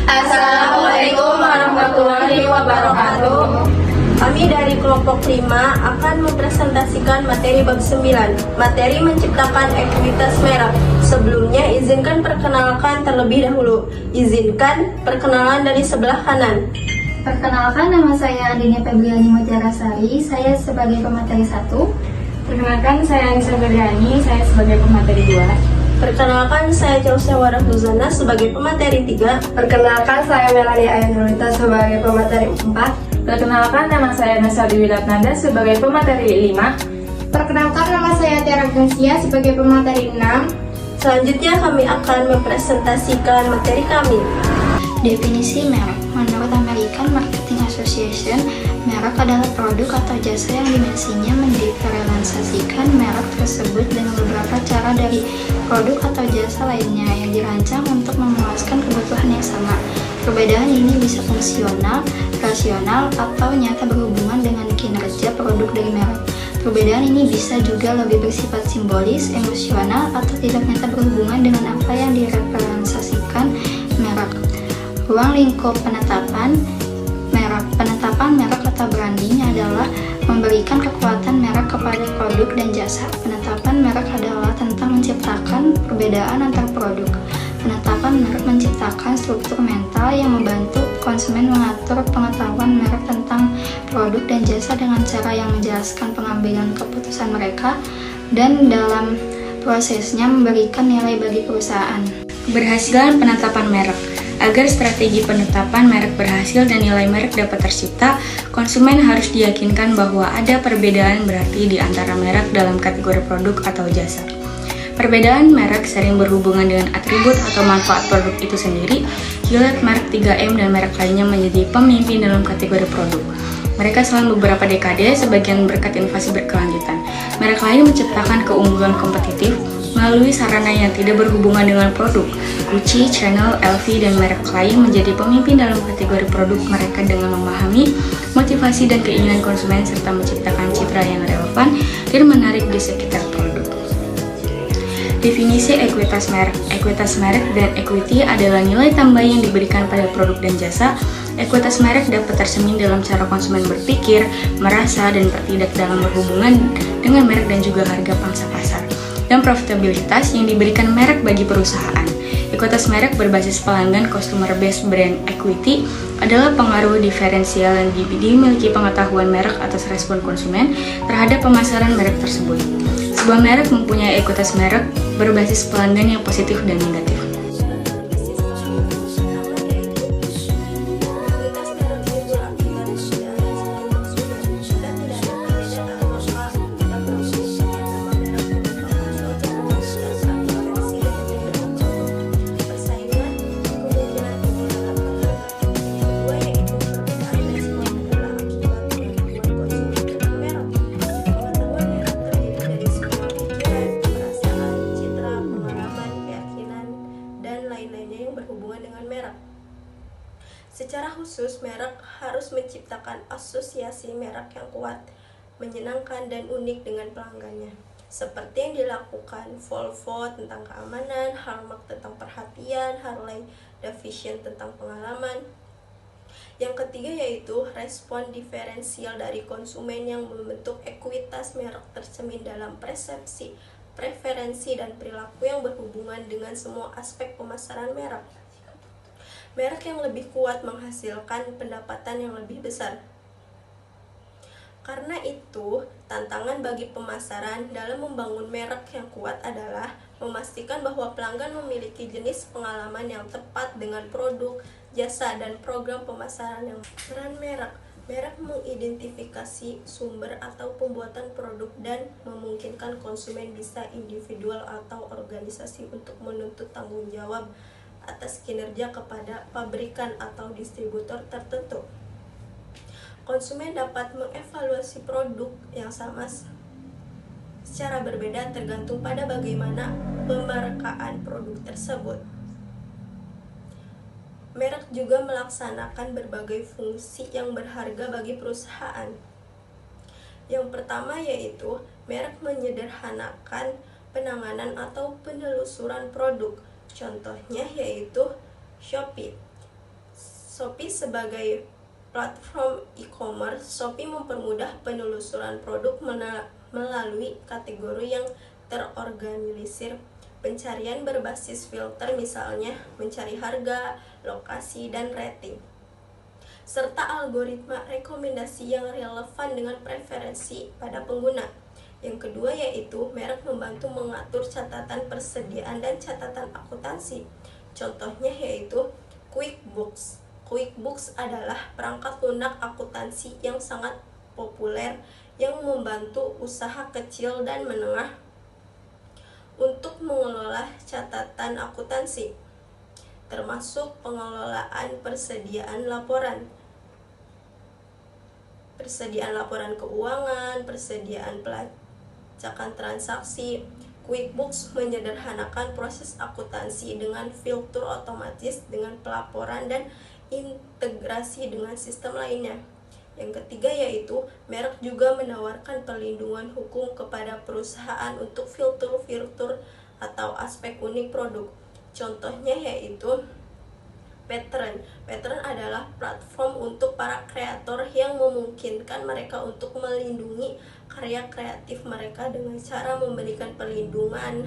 Assalamualaikum warahmatullahi wabarakatuh. Kami dari kelompok 5 akan mempresentasikan materi bab 9, materi menciptakan ekuitas merek. Sebelumnya, izinkan perkenalkan terlebih dahulu. Izinkan perkenalan dari sebelah kanan. Perkenalkan, nama saya Adinia Febriani Mutiarasari, saya sebagai pemateri 1. Perkenalkan, saya Anissa Berliani, saya sebagai pemateri 2. Perkenalkan, saya Chelsea Warahuzana sebagai pemateri 3. Perkenalkan, saya Melanie Ayanulita sebagai pemateri 4. Perkenalkan, nama saya Nasa Dewi Ratnanda sebagai pemateri 5. Perkenalkan, nama saya Tiara Gracia sebagai pemateri 6. Selanjutnya, kami akan mempresentasikan materi kami. Definisi merek. Menurut American Marketing Association, merek adalah produk atau jasa yang dimensinya mendiferensiasikan merek tersebut dengan beberapa cara dari produk atau jasa lainnya yang dirancang untuk memuaskan kebutuhan yang sama. Perbedaan ini bisa fungsional, rasional, atau nyata berhubungan dengan kinerja produk dari merek. Perbedaan ini bisa juga lebih bersifat simbolis, emosional, atau tidak nyata berhubungan dengan apa yang direpresentasikan merek. Ruang lingkup penetapan merek. Penetapan merek atau branding adalah memberikan kekuatan merek kepada produk dan jasa. Penetapan merek adalah tentang menciptakan perbedaan antar produk. Penetapan merek menciptakan struktur mental yang membantu konsumen mengatur pengetahuan merek tentang produk dan jasa dengan cara yang menjelaskan pengambilan keputusan mereka dan dalam prosesnya memberikan nilai bagi perusahaan. Keberhasilan penetapan merek. Agar strategi penetapan merek berhasil dan nilai merek dapat tercipta, konsumen harus diyakinkan bahwa ada perbedaan berarti di antara merek dalam kategori produk atau jasa. Perbedaan merek sering berhubungan dengan atribut atau manfaat produk itu sendiri. Gillette, merek 3M, dan merek lainnya menjadi pemimpin dalam kategori produk. Mereka selama beberapa dekade, sebagian berkat inovasi berkelanjutan. Merek lain menciptakan keunggulan kompetitif melalui sarana yang tidak berhubungan dengan produk. Gucci, Chanel, LV, dan merek lain menjadi pemimpin dalam kategori produk mereka dengan memahami motivasi dan keinginan konsumen serta menciptakan citra yang relevan dan menarik di sekitar produk. Definisi ekuitas merek. Ekuitas merek dan equity adalah nilai tambah yang diberikan pada produk dan jasa. Ekuitas merek dapat tercermin dalam cara konsumen berpikir, merasa, dan bertindak dalam berhubungan dengan merek dan juga harga pangsa pasar. Dan profitabilitas yang diberikan merek bagi perusahaan. Ekuitas merek berbasis pelanggan customer based brand equity adalah pengaruh diferensial yang dimiliki pengetahuan merek atas respon konsumen terhadap pemasaran merek tersebut. Sebuah merek mempunyai ekuitas merek berbasis pelanggan yang positif dan negatif. Secara khusus, merek harus menciptakan asosiasi merek yang kuat, menyenangkan, dan unik dengan pelanggannya. Seperti yang dilakukan Volvo tentang keamanan, Hallmark tentang perhatian, Harley Davidson tentang pengalaman. Yang ketiga yaitu respon diferensial dari konsumen yang membentuk ekuitas merek tercermin dalam persepsi, preferensi, dan perilaku yang berhubungan dengan semua aspek pemasaran merek. Merek yang lebih kuat menghasilkan pendapatan yang lebih besar. Karena itu, tantangan bagi pemasaran dalam membangun merek yang kuat adalah memastikan bahwa pelanggan memiliki jenis pengalaman yang tepat dengan produk, jasa, dan program pemasaran yang peran merek. Merek mengidentifikasi sumber atau pembuatan produk dan memungkinkan konsumen bisa individual atau organisasi untuk menuntut tanggung jawab atas kinerja kepada pabrikan atau distributor tertentu. Konsumen dapat mengevaluasi produk yang sama secara berbeda tergantung pada bagaimana pemarkaan produk tersebut. Merek juga melaksanakan berbagai fungsi yang berharga bagi perusahaan. Yang pertama yaitu merek menyederhanakan penanganan atau penelusuran produk. Contohnya yaitu Shopee. Shopee sebagai platform e-commerce, Shopee mempermudah penelusuran produk melalui kategori yang terorganisir, pencarian berbasis filter misalnya mencari harga, lokasi, dan rating, serta algoritma rekomendasi yang relevan dengan preferensi pada pengguna. Yang kedua yaitu merek membantu mengatur catatan persediaan dan catatan akuntansi. Contohnya yaitu QuickBooks. QuickBooks adalah perangkat lunak akuntansi yang sangat populer yang membantu usaha kecil dan menengah untuk mengelola catatan akuntansi, termasuk pengelolaan persediaan laporan keuangan, persediaan pelacakan transaksi. QuickBooks menyederhanakan proses akuntansi dengan fitur otomatis dengan pelaporan dan integrasi dengan sistem lainnya. Yang ketiga yaitu merek juga menawarkan perlindungan hukum kepada perusahaan untuk fitur-fitur atau aspek unik produk. Contohnya yaitu Patreon. Patreon adalah platform untuk para kreator yang memungkinkan mereka untuk melindungi karya kreatif mereka dengan cara memberikan perlindungan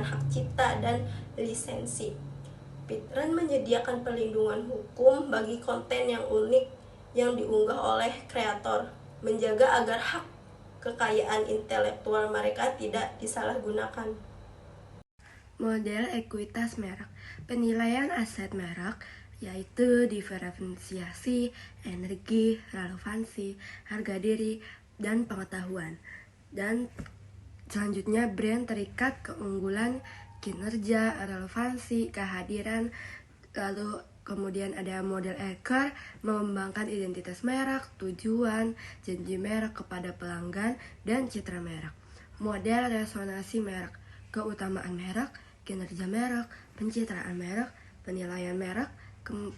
hak cipta dan lisensi. Patreon menyediakan perlindungan hukum bagi konten yang unik yang diunggah oleh kreator, menjaga agar hak kekayaan intelektual mereka tidak disalahgunakan. Model ekuitas merek. Penilaian aset merek yaitu diferensiasi, energi, relevansi, harga diri, dan pengetahuan. Dan selanjutnya brand terikat keunggulan, kinerja, relevansi, kehadiran. Lalu kemudian ada model ekor, mengembangkan identitas merek, tujuan, janji merek kepada pelanggan, dan citra merek. Model resonansi merek, keutamaan merek, kinerja merek, pencitraan merek, penilaian merek,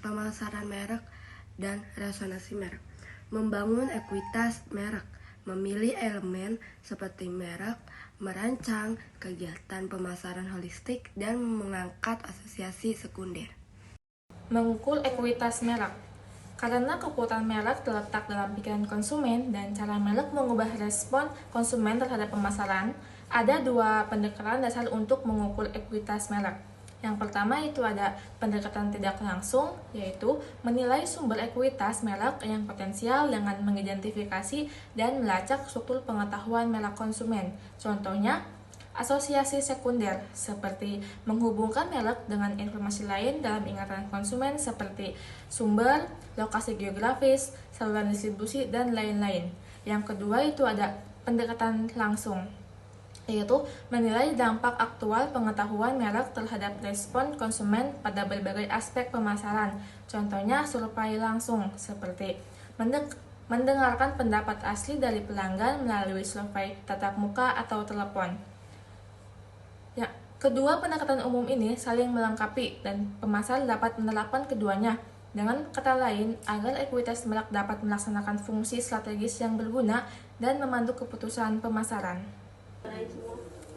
pemasaran merek, dan resonansi merek. Membangun ekuitas merek, memilih elemen seperti merek, merancang kegiatan pemasaran holistik, dan mengangkat asosiasi sekunder. Mengukur ekuitas merek. Karena kekuatan merek terletak dalam pikiran konsumen dan cara merek mengubah respon konsumen terhadap pemasaran, ada dua pendekatan dasar untuk mengukur ekuitas merek. Yang pertama itu ada pendekatan tidak langsung, yaitu menilai sumber ekuitas merek yang potensial dengan mengidentifikasi dan melacak struktur pengetahuan merek konsumen. Contohnya, asosiasi sekunder, seperti menghubungkan merek dengan informasi lain dalam ingatan konsumen seperti sumber, lokasi geografis, saluran distribusi, dan lain-lain. Yang kedua itu ada pendekatan langsung, yaitu menilai dampak aktual pengetahuan merek terhadap respon konsumen pada berbagai aspek pemasaran. Contohnya survei langsung, seperti mendengarkan pendapat asli dari pelanggan melalui survei tatap muka atau telepon. Ya, kedua pendekatan umum ini saling melengkapi dan pemasar dapat menerapkan keduanya. Dengan kata lain, agar ekuitas merek dapat melaksanakan fungsi strategis yang berguna dan memandu keputusan pemasaran.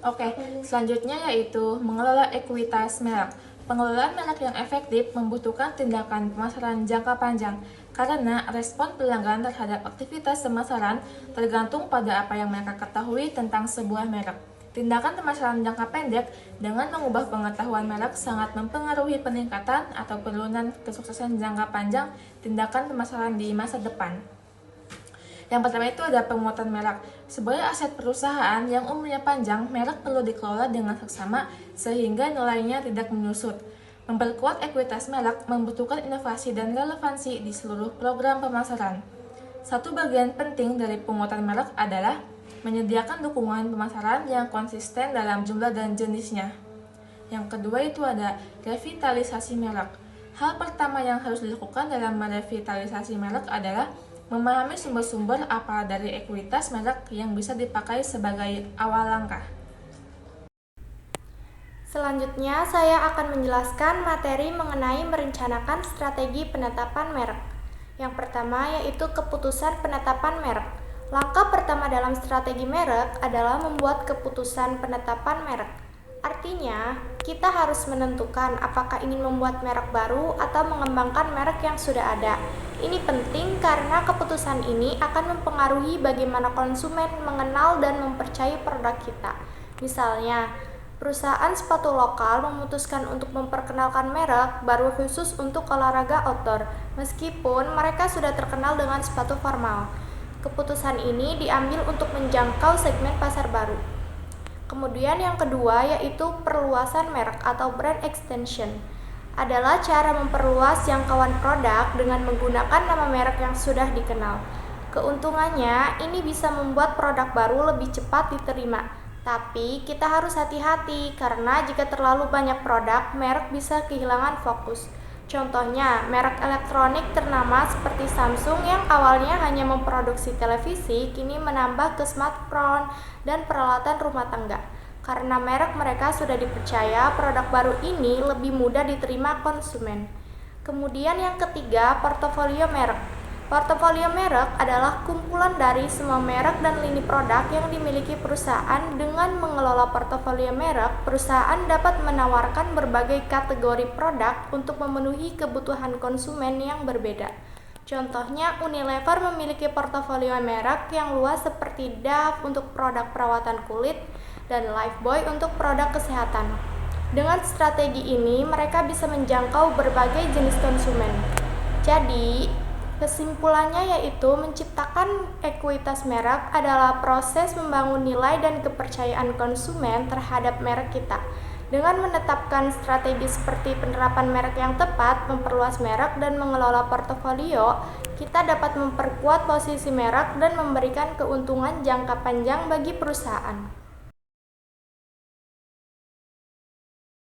Oke, selanjutnya yaitu mengelola ekuitas merek. Pengelolaan merek yang efektif membutuhkan tindakan pemasaran jangka panjang karena respon pelanggan terhadap aktivitas pemasaran tergantung pada apa yang mereka ketahui tentang sebuah merek. Tindakan pemasaran jangka pendek dengan mengubah pengetahuan merek sangat mempengaruhi peningkatan atau penurunan kesuksesan jangka panjang tindakan pemasaran di masa depan. Yang pertama itu ada penguatan merek. Sebagai aset perusahaan yang umurnya panjang, merek perlu dikelola dengan seksama sehingga nilainya tidak menyusut. Memperkuat ekuitas merek membutuhkan inovasi dan relevansi di seluruh program pemasaran. Satu bagian penting dari penguatan merek adalah menyediakan dukungan pemasaran yang konsisten dalam jumlah dan jenisnya. Yang kedua itu ada revitalisasi merek. Hal pertama yang harus dilakukan dalam merevitalisasi merek adalah memahami sumber-sumber apa dari ekuitas merek yang bisa dipakai sebagai awal langkah. Selanjutnya, saya akan menjelaskan materi mengenai merencanakan strategi penetapan merek. Yang pertama yaitu keputusan penetapan merek. Langkah pertama dalam strategi merek adalah membuat keputusan penetapan merek. Artinya, kita harus menentukan apakah ingin membuat merek baru atau mengembangkan merek yang sudah ada. Ini penting karena keputusan ini akan mempengaruhi bagaimana konsumen mengenal dan mempercayai produk kita. Misalnya, perusahaan sepatu lokal memutuskan untuk memperkenalkan merek baru khusus untuk olahraga outdoor, meskipun mereka sudah terkenal dengan sepatu formal. Keputusan ini diambil untuk menjangkau segmen pasar baru. Kemudian yang kedua yaitu perluasan merek atau brand extension. Adalah cara memperluas jangkauan produk dengan menggunakan nama merek yang sudah dikenal. Keuntungannya, ini bisa membuat produk baru lebih cepat diterima. Tapi kita harus hati-hati karena jika terlalu banyak produk, merek bisa kehilangan fokus. Contohnya, merek elektronik ternama seperti Samsung yang awalnya hanya memproduksi televisi, kini menambah ke smartphone dan peralatan rumah tangga. Karena merek mereka sudah dipercaya, produk baru ini lebih mudah diterima konsumen. Kemudian yang ketiga, portofolio merek. Portofolio merek adalah kumpulan dari semua merek dan lini produk yang dimiliki perusahaan. Dengan mengelola portofolio merek, perusahaan dapat menawarkan berbagai kategori produk untuk memenuhi kebutuhan konsumen yang berbeda. Contohnya, Unilever memiliki portofolio merek yang luas seperti Dove untuk produk perawatan kulit dan Lifebuoy untuk produk kesehatan. Dengan strategi ini, mereka bisa menjangkau berbagai jenis konsumen. Jadi, kesimpulannya yaitu menciptakan ekuitas merek adalah proses membangun nilai dan kepercayaan konsumen terhadap merek kita. Dengan menetapkan strategi seperti penerapan merek yang tepat, memperluas merek, dan mengelola portofolio, kita dapat memperkuat posisi merek dan memberikan keuntungan jangka panjang bagi perusahaan.